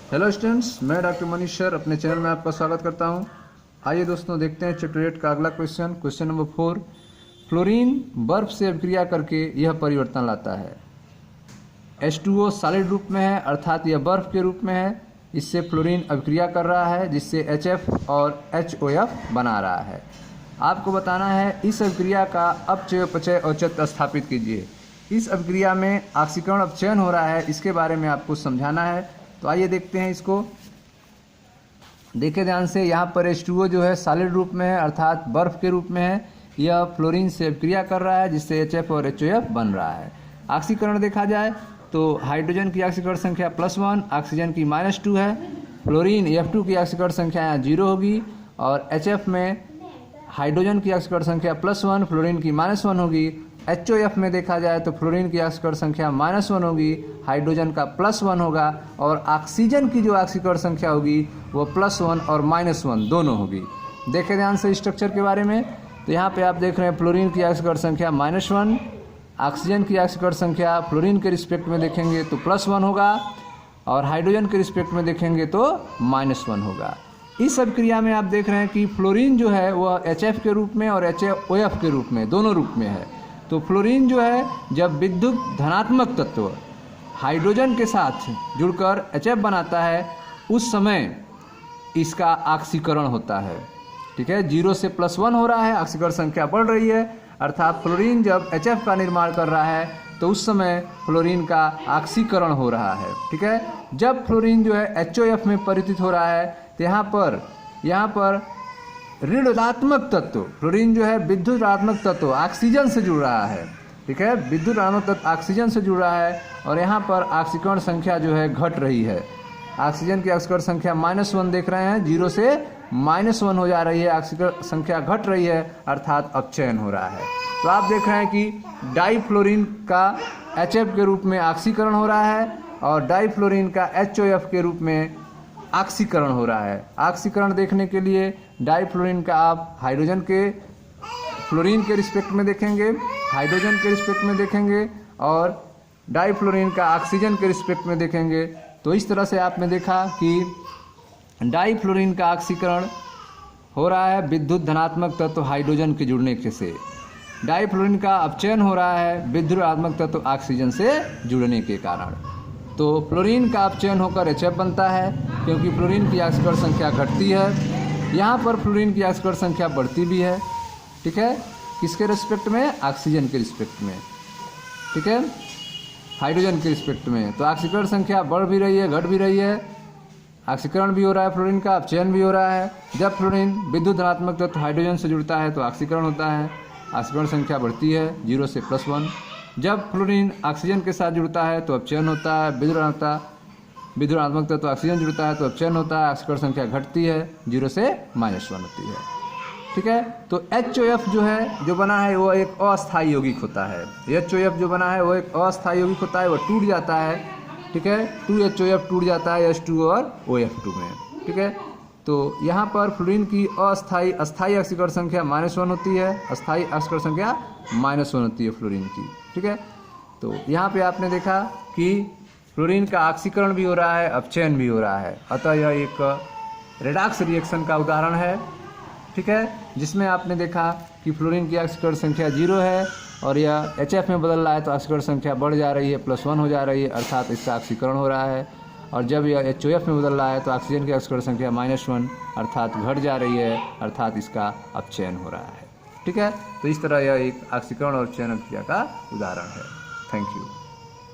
Hello students, मैं doctor Manish sir अपने channel में आपका स्वागत करता हूं। आइए दोस्तों देखते हैं चैप्टर 8 का अगला क्वेश्चन नंबर 4। फ्लोरीन बर्फ से अभिक्रिया करके यह परिवर्तन लाता है। H2O सॉलिड रूप में है, अर्थात यह बर्फ के रूप में है। इससे फ्लोरीन अभिक्रिया कर रहा है जिससे HF और HOF बना रहा है। आपको बताना है इस अभिक्रिया का अपचय अपचय औचित्य स्थापित कीजिए। इस अभिक्रिया में ऑक्सीकरण अपचयन हो रहा है, इसके बारे में आपको समझाना है। तो आइए देखते हैं इसको। देखिए ध्यान से, यहाँ पर H2O जो है सॉलिड रूप में है, अर्थात बर्फ के रूप में है। यह फ्लोरीन से अभिक्रिया कर रहा है जिससे HF और HOF बन रहा है। ऑक्सीकरण देखा जाए तो हाइड्रोजन की ऑक्सीकरण संख्या +1, ऑक्सीजन की -2 है। फ्लोरीन F2 की ऑक्सीकरण संख्या यहाँ 0 होगी और HF में हाइड्रोजन की ऑक्सीकरण संख्या +1, फ्लोरीन की -1 होगी। HOF में देखा जाए तो फ्लोरीन की ऑक्सीकरण संख्या -1 होगी, हाइड्रोजन का +1 होगा और ऑक्सीजन की जो ऑक्सीकरण संख्या होगी वो +1 और -1 दोनों होगी। देखें ध्यान से स्ट्रक्चर के बारे में। तो यहाँ पे आप देख रहे हैं फ्लोरीन की ऑक्सीकरण संख्या -1, ऑक्सीजन की ऑक्सीकरण संख्या फ्लोरीन के रिस्पेक्ट में देखेंगे तो +1 होगा और हाइड्रोजन के रिस्पेक्ट में देखेंगे तो -1 होगा। इस अभिक्रिया में आप देख रहे हैं कि फ्लोरीन जो है वह HF के रूप में और HOF के रूप में, दोनों रूप में है। तो फ्लोरीन जो है जब विद्युत धनात्मक तत्व हाइड्रोजन के साथ जुड़कर HF बनाता है उस समय इसका ऑक्सीकरण होता है। ठीक है, 0 से +1 हो रहा है, ऑक्सीकरण संख्या बढ़ रही है, अर्थात फ्लोरीन जब HF का निर्माण कर रहा है तो उस समय फ्लोरीन का ऑक्सीकरण हो रहा है। ठीक है, जब फ्लोरीन जो है HOF में परिवर्तित हो रहा है तो यहाँ पर ऋणात्मक तत्व फ्लोरीन जो है विद्युत ऋणात्मक तत्व ऑक्सीजन से जुड़ रहा है। ठीक है, विद्युत ऋणात्मक तत्व ऑक्सीजन से जुड़ रहा है और यहाँ पर ऑक्सीकरण संख्या जो है घट रही है। ऑक्सीजन की ऑक्सीकरण संख्या -1 देख रहे हैं, 0 से -1 हो जा रही है, ऑक्सीकरण संख्या घट रही है, अर्थात अपचयन हो रहा है। तो आप देख रहे हैं कि डाईफ्लोरीन का HF के रूप में ऑक्सीकरण हो रहा है और डाईफ्लोरीन का HOF के रूप में ऑक्सीकरण हो रहा है। ऑक्सीकरण देखने के लिए डाईफ्लोरीन का आप हाइड्रोजन के फ्लोरीन के रिस्पेक्ट में देखेंगे, हाइड्रोजन के रिस्पेक्ट में देखेंगे और डाईफ्लोरीन का ऑक्सीजन के रिस्पेक्ट में देखेंगे। तो इस तरह से आपने देखा कि डाईफ्लोरीन का ऑक्सीकरण हो रहा है विद्युत धनात्मक तत्व हाइड्रोजन के जुड़ने के से। डाईफ्लोरीन का अपचयन हो रहा है विद्युत ऋणात्मक तत्व ऑक्सीजन से जुड़ने के कारण। तो फ्लोरीन का अपचयन होकर HF बनता है क्योंकि फ्लोरीन की ऑक्सीकरण संख्या घटती है। यहाँ पर फ्लोरीन की ऑक्सीकरण संख्या बढ़ती भी है। ठीक है, किसके रिस्पेक्ट में? ऑक्सीजन के रिस्पेक्ट में। ठीक है, हाइड्रोजन के रिस्पेक्ट में। तो ऑक्सीकरण संख्या बढ़ भी रही है, घट भी रही है, ऑक्सीकरण भी हो रहा है फ्लोरीन का, अपचयन भी हो रहा है। जब फ्लोरीन विद्युत धनात्मक तत्व हाइड्रोजन से जुड़ता है तो ऑक्सीकरण होता है, ऑक्सीकरण संख्या बढ़ती है 0 से +1। जब फ्लोरीन ऑक्सीजन के साथ जुड़ता है तो अपचयन होता है, विद्युत ऋणात्मक तत्व ऑक्सीजन जुड़ता है तो अपचयन होता है, ऑक्सीकरण संख्या घटती है, 0 से -1 होती है। ठीक है, तो HOF जो बना है वो एक अस्थायी यौगिक होता है। HOF जो बना है वो एक अस्थायी यौगिक होता है, वो टूट जाता है। ठीक है, 2HOF टूट जाता है H2O और OF2 में। ठीक है, तो यहाँ पर फ्लोरीन की अस्थायी ऑक्सीकरण संख्या -1 होती है, अस्थायी ऑक्सीकरण संख्या -1 होती है फ्लोरीन की। ठीक है, तो यहाँ पे आपने देखा कि फ्लोरीन का ऑक्सीकरण भी हो रहा है, अपचयन भी हो रहा है, अतः यह एक रेडॉक्स रिएक्शन का उदाहरण है। ठीक है, जिसमें आपने देखा कि फ्लोरीन की ऑक्सीकरण संख्या 0 है और यह HF में बदल रहा है तो ऑक्सीकरण संख्या बढ़ जा रही है, +1 हो जा रही है, अर्थात इसका ऑक्सीकरण हो रहा है। और जब यह HOF में बदल रहा है तो ऑक्सीजन की ऑक्सीकरण संख्या -1 अर्थात घट जा रही है, अर्थात इसका अपचयन हो रहा है। ठीक है, तो इस तरह यह एक ऑक्सीकरण और अपचयन क्रिया का उदाहरण है। Thank you.